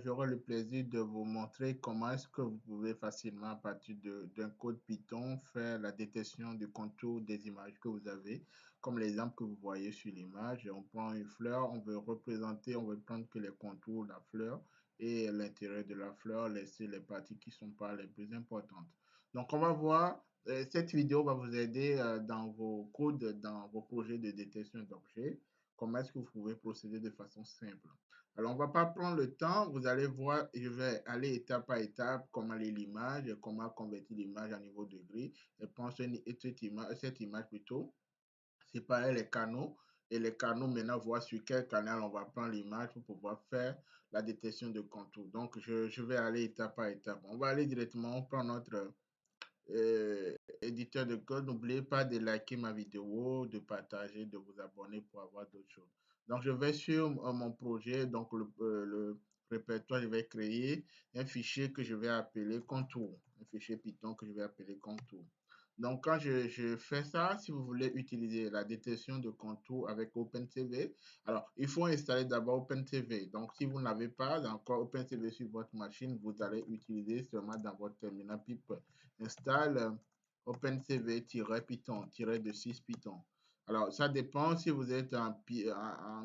j'aurai le plaisir de vous montrer comment est-ce que vous pouvez facilement, à partir d'un code Python, faire la détection du contour des images que vous avez. Comme l'exemple que vous voyez sur l'image, on prend une fleur, on veut représenter, on veut prendre que les contours de la fleur et l'intérieur de la fleur, laisser les parties qui ne sont pas les plus importantes. Donc, on va voir, cette vidéo va vous aider dans vos codes, dans vos projets de détection d'objets. Comment est-ce que vous pouvez procéder de façon simple. Alors, on ne va pas prendre le temps. Vous allez voir, je vais aller étape par étape, comment lire l'image, comment convertir l'image à niveau de grille. Et prendre cette image plutôt, séparer les canaux. Et les canaux, maintenant, voir sur quel canal on va prendre l'image pour pouvoir faire la détection de contour. Donc, je vais aller étape par étape. On va aller directement prendre notre éditeur de code. N'oubliez pas de liker ma vidéo, de partager, de vous abonner pour avoir d'autres choses. Donc, je vais sur mon projet, donc le répertoire, je vais créer un fichier que je vais appeler contour, un fichier Python que je vais appeler contour. Donc, quand je fais ça, si vous voulez utiliser la détection de contours avec OpenCV, alors, il faut installer d'abord OpenCV. Donc, si vous n'avez pas encore OpenCV sur votre machine, vous allez utiliser seulement dans votre terminal pip install OpenCV-Python, de 6 Python. Alors, ça dépend si vous êtes en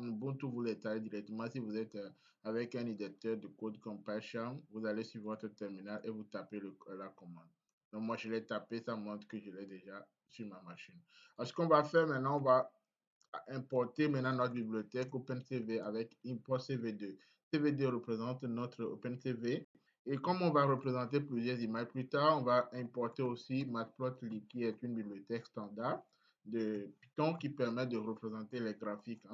Ubuntu, vous l'installez directement. Si vous êtes avec un éditeur de code comme PyCharm, vous allez sur votre terminal et vous tapez la commande. Donc, moi, je l'ai tapé, ça montre que je l'ai déjà sur ma machine. Alors, ce qu'on va faire maintenant, on va importer maintenant notre bibliothèque OpenCV avec import CV2. CV2 représente notre OpenCV. Et comme on va représenter plusieurs images plus tard, on va importer aussi Matplotlib, qui est une bibliothèque standard de Python qui permet de représenter les graphiques.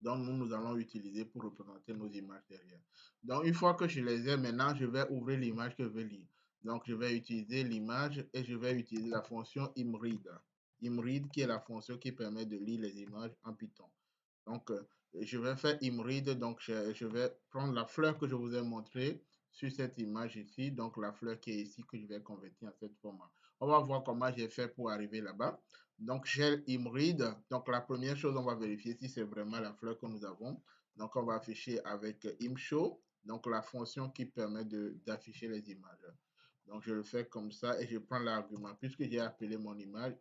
Donc, nous allons utiliser pour représenter nos images derrière. Donc, une fois que je les ai, maintenant, je vais ouvrir l'image que je veux lire. Donc, je vais utiliser l'image et je vais utiliser la fonction imread. Imread qui est la fonction qui permet de lire les images en Python. Donc, je vais faire imread. Donc, je vais prendre la fleur que je vous ai montrée sur cette image ici. Donc, la fleur qui est ici que je vais convertir en cette format. On va voir comment j'ai fait pour arriver là-bas. Donc, j'ai imread. Donc, la première chose, on va vérifier si c'est vraiment la fleur que nous avons. Donc, on va afficher avec imshow. Donc, la fonction qui permet d'afficher les images. Donc, je le fais comme ça et je prends l'argument. Puisque j'ai appelé mon image.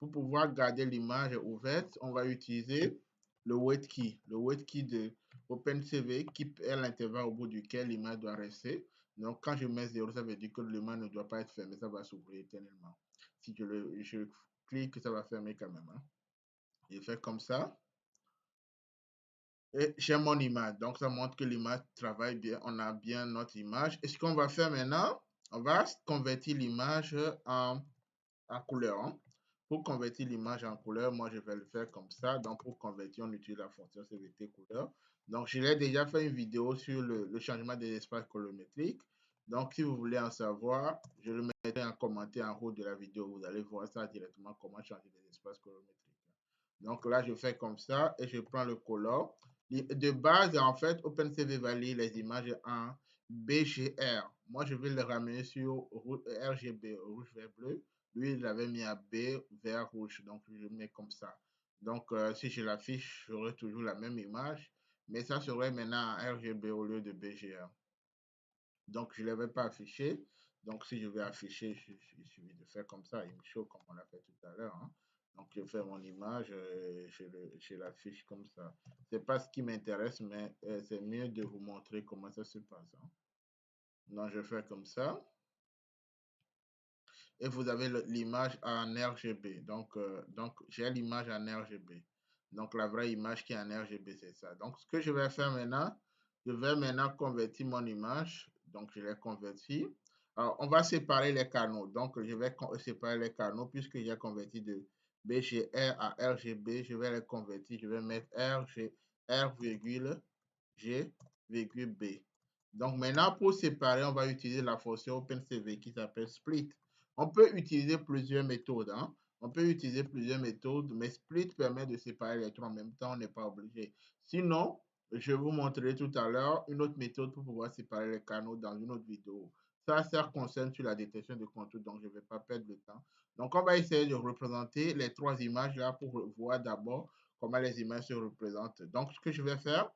Pour pouvoir garder l'image ouverte, on va utiliser le wait key. Le wait key de OpenCV qui est l'intervalle au bout duquel l'image doit rester. Donc, quand je mets 0, ça veut dire que l'image ne doit pas être fermée. Ça va s'ouvrir éternellement. Si je clique, ça va fermer quand même. Je fais comme ça. Et j'ai mon image. Donc, ça montre que l'image travaille bien. On a bien notre image. Et ce qu'on va faire maintenant, on va convertir l'image en couleur. Pour convertir l'image en couleur, moi, je vais le faire comme ça. Donc, pour convertir, on utilise la fonction CVT couleur. Donc, je l'ai déjà fait une vidéo sur le changement des espaces colorimétriques. Donc, si vous voulez en savoir, je le mettrai en commentaire en haut de la vidéo. Vous allez voir ça directement, comment changer des espaces colorimétriques. Donc, là, je fais comme ça et je prends le color. De base, en fait, OpenCV va lire les images en BGR. Moi, je vais le ramener sur RGB, rouge, vert, bleu. Lui, il l'avait mis à B, vert, rouge. Donc, je le mets comme ça. Donc, si je l'affiche, j'aurai toujours la même image. Mais ça serait maintenant en RGB au lieu de BGR. Donc, je ne l'avais pas affiché. Donc, si je vais afficher, il suffit de faire comme ça. Il me show comme on l'a fait tout à l'heure. Donc, je fais mon image, je l'affiche comme ça. Ce n'est pas ce qui m'intéresse, mais c'est mieux de vous montrer comment ça se passe. Donc, je fais comme ça. Et vous avez l'image en RGB. Donc j'ai l'image en RGB. Donc, la vraie image qui est en RGB, c'est ça. Donc, ce que je vais faire maintenant, je vais maintenant convertir mon image. Donc, je l'ai converti. Alors, on va séparer les canaux. Donc, je vais séparer les canaux puisque j'ai converti de BGR à RGB. Je vais les convertir. Je vais mettre R, G, B. Donc, maintenant, pour séparer, on va utiliser la fonction OpenCV qui s'appelle split. On peut utiliser plusieurs méthodes. On peut utiliser plusieurs méthodes, mais split permet de séparer les trois en même temps. On n'est pas obligé. Sinon, je vous montrerai tout à l'heure une autre méthode pour pouvoir séparer les canaux dans une autre vidéo. Ça concerne sur la détection de contours, donc je ne vais pas perdre le temps. Donc, on va essayer de représenter les trois images là pour voir d'abord comment les images se représentent. Donc, ce que je vais faire,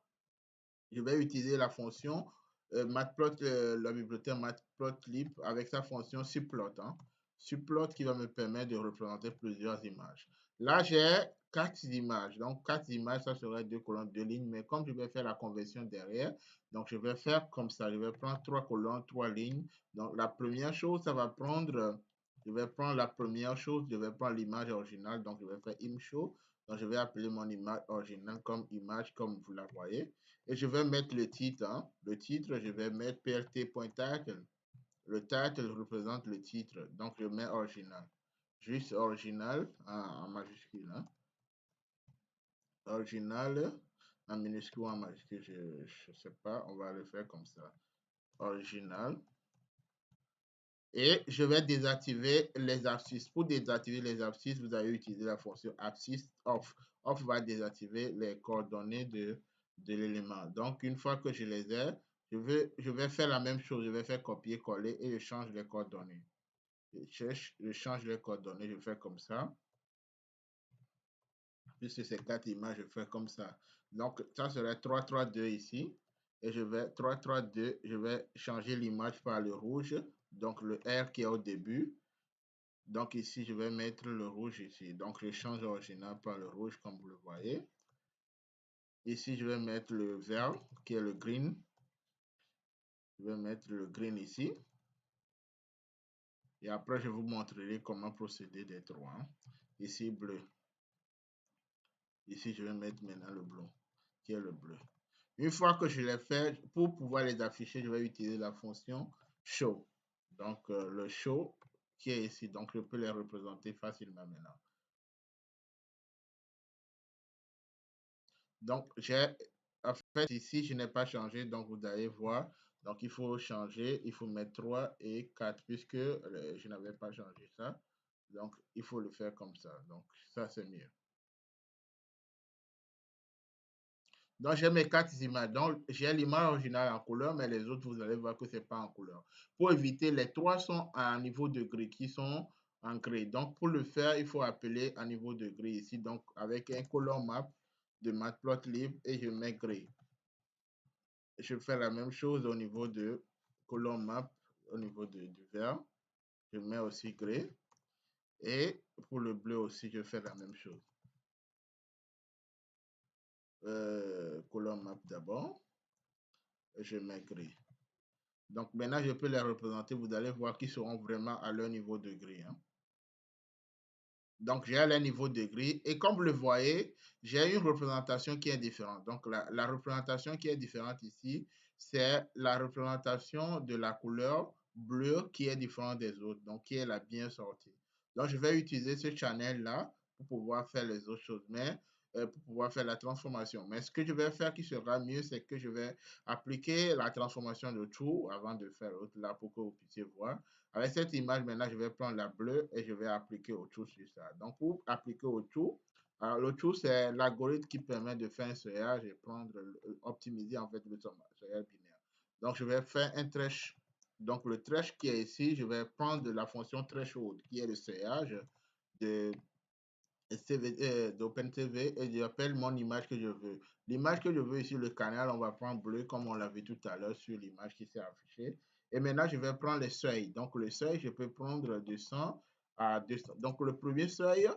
je vais utiliser la fonction Matplot, la bibliothèque Matplotlib avec sa fonction subplot. Hein. Subplot qui va me permettre de représenter plusieurs images. Là, j'ai 4 images. Donc, 4 images, ça serait 2 colonnes, 2 lignes. Mais comme je vais faire la conversion derrière, donc je vais faire comme ça. Je vais prendre 3 colonnes, 3 lignes. Donc, la première chose, ça va prendre, je vais prendre la première chose, je vais prendre l'image originale. Donc, je vais faire imshow. Donc, je vais appeler mon image originale comme image, comme vous la voyez. Et je vais mettre le titre. Hein. Le titre, je vais mettre plt.title. Le title représente le titre. Donc, je mets original. Juste original en majuscule. Hein. Original en minuscule ou en majuscule, je ne sais pas. On va le faire comme ça. Original. Et je vais désactiver les abscisses. Pour désactiver les abscisses, vous allez utiliser la fonction abscisse off. Off va désactiver les coordonnées de l'élément. Donc, une fois que je les ai, je vais faire la même chose. Je vais faire copier-coller et je change les coordonnées. Je change les coordonnées. Je fais comme ça. Puisque c'est 4 images, je fais comme ça. Donc, ça serait 3, 3, 2 ici. Et je vais 3, 3, 2. Je vais changer l'image par le rouge. Donc, le R qui est au début. Donc ici, je vais mettre le rouge ici. Donc je change l'original par le rouge comme vous le voyez. Ici, je vais mettre le vert qui est le green. Je vais mettre le green ici. Et après, je vous montrerai comment procéder des trois. Ici, bleu. Ici, je vais mettre maintenant le bleu, qui est le bleu. Une fois que je l'ai fait, pour pouvoir les afficher, je vais utiliser la fonction show. Donc, le show qui est ici. Donc, je peux les représenter facilement maintenant. Donc, en fait, ici, je n'ai pas changé. Donc, vous allez voir. Donc, il faut changer. Il faut mettre 3 et 4 puisque je n'avais pas changé ça. Donc, il faut le faire comme ça. Donc, ça, c'est mieux. Donc, j'ai mes 4 images. Donc, j'ai l'image originale en couleur, mais les autres, vous allez voir que ce n'est pas en couleur. Pour éviter, les 3 sont à un niveau de gris qui sont en gris. Donc, pour le faire, il faut appeler à niveau de gris ici. Donc, avec un color map de Matplotlib et je mets gris. Je fais la même chose au niveau de color map, au niveau du vert. Je mets aussi gris. Et pour le bleu aussi, je fais la même chose. Color map d'abord. Je mets gris. Donc maintenant, je peux les représenter. Vous allez voir qu'ils seront vraiment à leur niveau de gris. Hein. Donc, j'ai leur niveau de gris. Et comme vous le voyez, j'ai une représentation qui est différente. Donc, la représentation qui est différente ici, c'est la représentation de la couleur bleue qui est différente des autres, donc qui est la bien sortie. Donc, je vais utiliser ce channel-là pour pouvoir faire les autres choses, mais pour pouvoir faire la transformation. Mais ce que je vais faire qui sera mieux, c'est que je vais appliquer la transformation de tout avant de faire l'autre là pour que vous puissiez voir. Avec cette image, maintenant, je vais prendre la bleue et je vais appliquer au tout sur ça. Donc, pour appliquer au tout, alors le tout, c'est l'algorithme qui permet de faire un seuillage et prendre, optimiser en fait le seuillage binaire. Donc, je vais faire un thresh. Donc, le thresh qui est ici, je vais prendre la fonction threshold qui est le seuillage de d'OpenTV et j'appelle mon image que je veux. L'image que je veux ici, le canal, on va prendre bleu comme on l'a vu tout à l'heure sur l'image qui s'est affichée. Et maintenant, je vais prendre les seuils. Donc, le seuil, je peux prendre de 100 à 200. Donc, le premier seuil,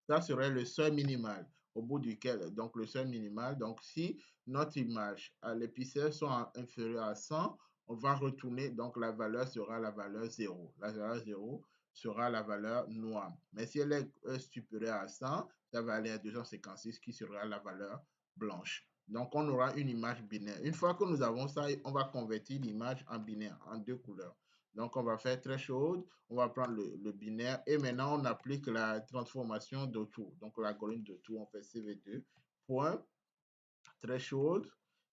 ça serait le seuil minimal au bout duquel, donc le seuil minimal. Donc, si notre image, les pixels sont inférieurs à 100, on va retourner, donc la valeur sera la valeur 0. La valeur 0 sera la valeur noire. Mais si elle est supérieure à 100, ça va aller à 256 qui sera la valeur blanche. Donc, on aura une image binaire. Une fois que nous avons ça, on va convertir l'image en binaire, en deux couleurs. Donc, on va faire très chaude, on va prendre le binaire et maintenant, on applique la transformation de tout. Donc, l'algorithme de tout, on fait CV2, point, très chaude,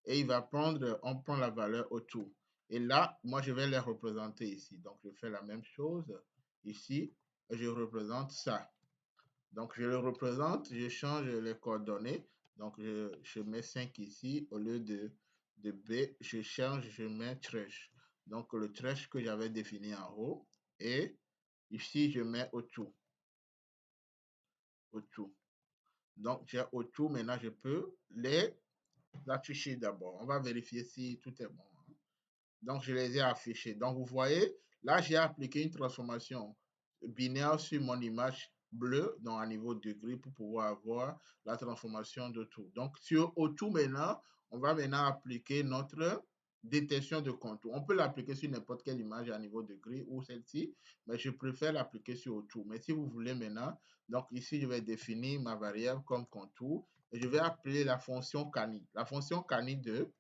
et il va prendre, on prend la valeur au tout. Et là, moi, je vais les représenter ici. Donc, je fais la même chose ici, et je représente ça. Donc, je le représente, je change les coordonnées. Donc, je mets 5 ici, au lieu de B, je change, je mets trash. Donc, le trash que j'avais défini en haut. Et ici, je mets au-tout. Au-tout. Donc, j'ai au-tout. Maintenant, je peux les afficher d'abord. On va vérifier si tout est bon. Donc, je les ai affichés. Donc, vous voyez, là, j'ai appliqué une transformation binaire sur mon image bleue, donc à niveau de gris, pour pouvoir avoir la transformation de tout. Donc, sur Auto maintenant, on va maintenant appliquer notre détection de contour. On peut l'appliquer sur n'importe quelle image à niveau de gris ou celle-ci, mais je préfère l'appliquer sur Auto. Mais si vous voulez maintenant, donc ici, je vais définir ma variable comme contour et je vais appeler la fonction cani. La fonction cani de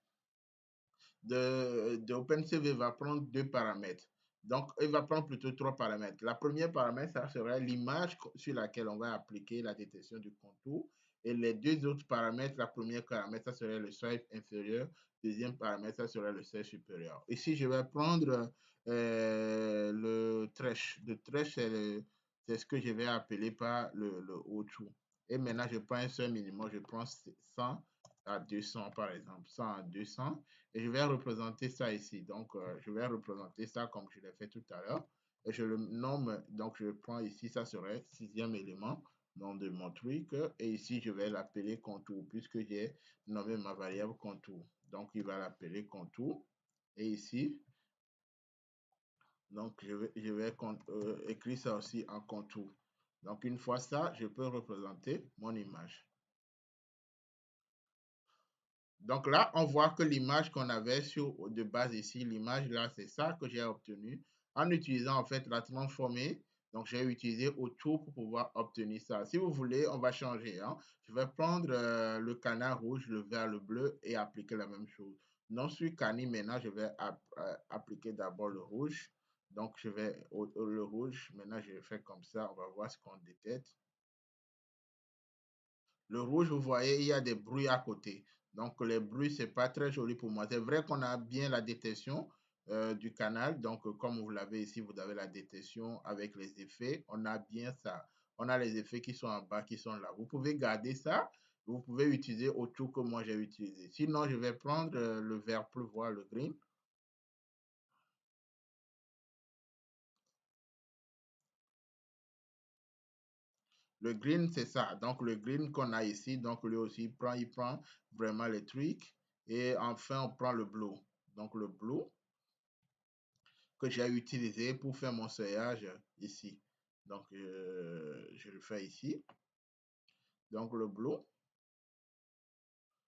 OpenCV va prendre deux paramètres. Donc, il va prendre plutôt trois paramètres. La première paramètre, ça serait l'image sur laquelle on va appliquer la détection du contour. Et les deux autres paramètres, la première paramètre, ça serait le seuil inférieur. Deuxième paramètre, ça serait le seuil supérieur. Ici, je vais prendre le thresh. Le thresh, c'est ce que je vais appeler par le au-dessous. Et maintenant, je prends un seuil minimum. Je prends 100 à 200, par exemple. 100 à 200. Et je vais représenter ça ici. Donc, je vais représenter ça comme je l'ai fait tout à l'heure. Et je le nomme, donc je prends ici, ça serait sixième élément nom de mon truc. Et ici, je vais l'appeler contour, puisque j'ai nommé ma variable contour. Donc, il va l'appeler contour. Et ici, donc je vais écrire ça aussi en contour. Donc, une fois ça, je peux représenter mon image. Donc là, on voit que l'image qu'on avait de base ici, l'image là, c'est ça que j'ai obtenu en utilisant en fait la transformée. Donc j'ai utilisé autour pour pouvoir obtenir ça. Si vous voulez, on va changer. Hein. Je vais prendre le canard rouge, le vert, le bleu et appliquer la même chose. Non sur Cani, maintenant, je vais appliquer d'abord le rouge. Donc je vais le rouge. Maintenant, je vais faire comme ça. On va voir ce qu'on détecte. Le rouge, vous voyez, il y a des bruits à côté. Donc, les bruits, c'est pas très joli pour moi. C'est vrai qu'on a bien la détection du canal. Donc, comme vous l'avez ici, vous avez la détection avec les effets. On a bien ça. On a les effets qui sont en bas, qui sont là. Vous pouvez garder ça. Vous pouvez utiliser autour que moi j'ai utilisé. Sinon, je vais prendre le vert pour voir le green. Le green, c'est ça. Donc, le green qu'on a ici, donc lui aussi, il prend vraiment les trucs. Et enfin, on prend le blue. Donc, le blue que j'ai utilisé pour faire mon seuillage ici. Donc, je le fais ici. Donc, le blue.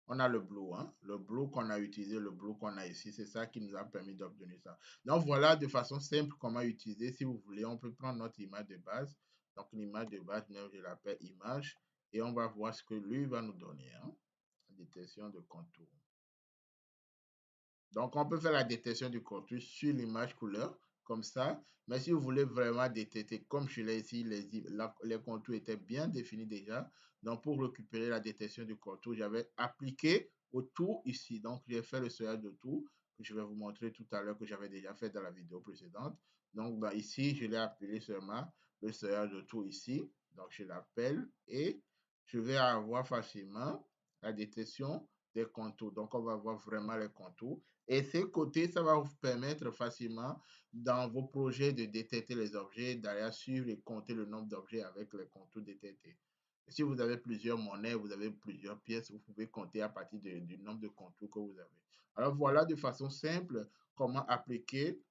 On a le blue, hein? Le blue qu'on a utilisé, le blue qu'on a ici, c'est ça qui nous a permis d'obtenir ça. Donc voilà de façon simple comment utiliser. Si vous voulez, on peut prendre notre image de base. Donc l'image de base, même je l'appelle image. Et on va voir ce que lui va nous donner. Hein? Détection de contour. Donc, on peut faire la détection du contour sur l'image couleur, comme ça. Mais si vous voulez vraiment détecter, comme je l'ai ici, les contours étaient bien définis déjà. Donc, pour récupérer la détection du contour, j'avais appliqué au tour ici. Donc, j'ai fait le seuillage de tour que je vais vous montrer tout à l'heure que j'avais déjà fait dans la vidéo précédente. Donc, ici, je l'ai appelé seulement le seuillage de tour ici. Donc, je l'appelle et je vais avoir facilement la détection des contours. Donc, on va voir vraiment les contours. Et ces côtés, ça va vous permettre facilement dans vos projets de détecter les objets, d'aller suivre et compter le nombre d'objets avec les contours détectés. Si vous avez plusieurs monnaies, vous avez plusieurs pièces, vous pouvez compter à partir du nombre de contours que vous avez. Alors voilà de façon simple comment appliquer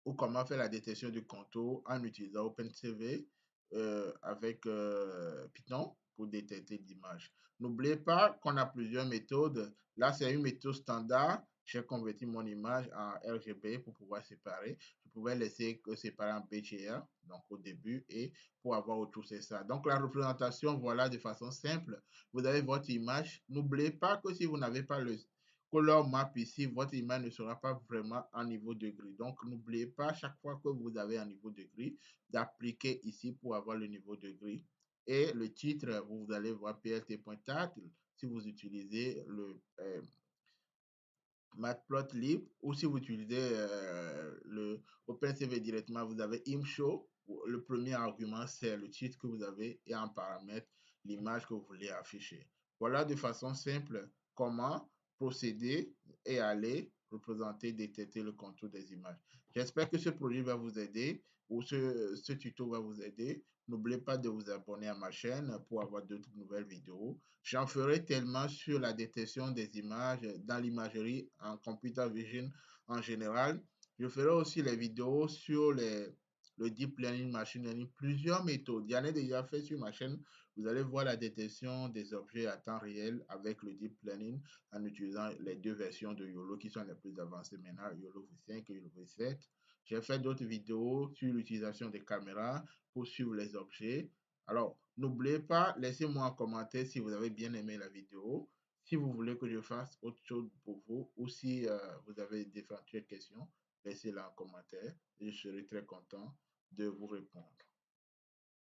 ou comment faire la détection du contour en utilisant OpenCV avec Python pour détecter l'image. N'oubliez pas qu'on a plusieurs méthodes. Là, c'est une méthode standard. J'ai converti mon image en RGB pour pouvoir séparer. Je pouvais laisser que séparer en BGA, donc au début, et pour avoir autour, c'est ça. Donc, la représentation, voilà, de façon simple. Vous avez votre image. N'oubliez pas que si vous n'avez pas le color map ici, votre image ne sera pas vraiment en niveau de gris. Donc, n'oubliez pas, chaque fois que vous avez un niveau de gris, d'appliquer ici pour avoir le niveau de gris. Et le titre, vous allez voir plt.title si vous utilisez le Matplotlib ou si vous utilisez le OpenCV directement, vous avez ImShow. Le premier argument, c'est le titre que vous avez et en paramètre, l'image que vous voulez afficher. Voilà de façon simple comment procéder et aller représenter, détecter le contour des images. J'espère que ce produit va vous aider ou ce tuto va vous aider. N'oubliez pas de vous abonner à ma chaîne pour avoir d'autres nouvelles vidéos. J'en ferai tellement sur la détection des images dans l'imagerie en computer vision en général. Je ferai aussi les vidéos sur le deep learning, machine learning, plusieurs méthodes. Il y en a déjà fait sur ma chaîne. Vous allez voir la détection des objets à temps réel avec le deep learning en utilisant les deux versions de YOLO qui sont les plus avancées maintenant, YOLO V5 et YOLO V7. J'ai fait d'autres vidéos sur l'utilisation des caméras pour suivre les objets. Alors, n'oubliez pas, laissez-moi un commentaire si vous avez bien aimé la vidéo, si vous voulez que je fasse autre chose pour vous ou si vous avez d'éventuelles questions, laissez-la en commentaire et je serai très content de vous répondre.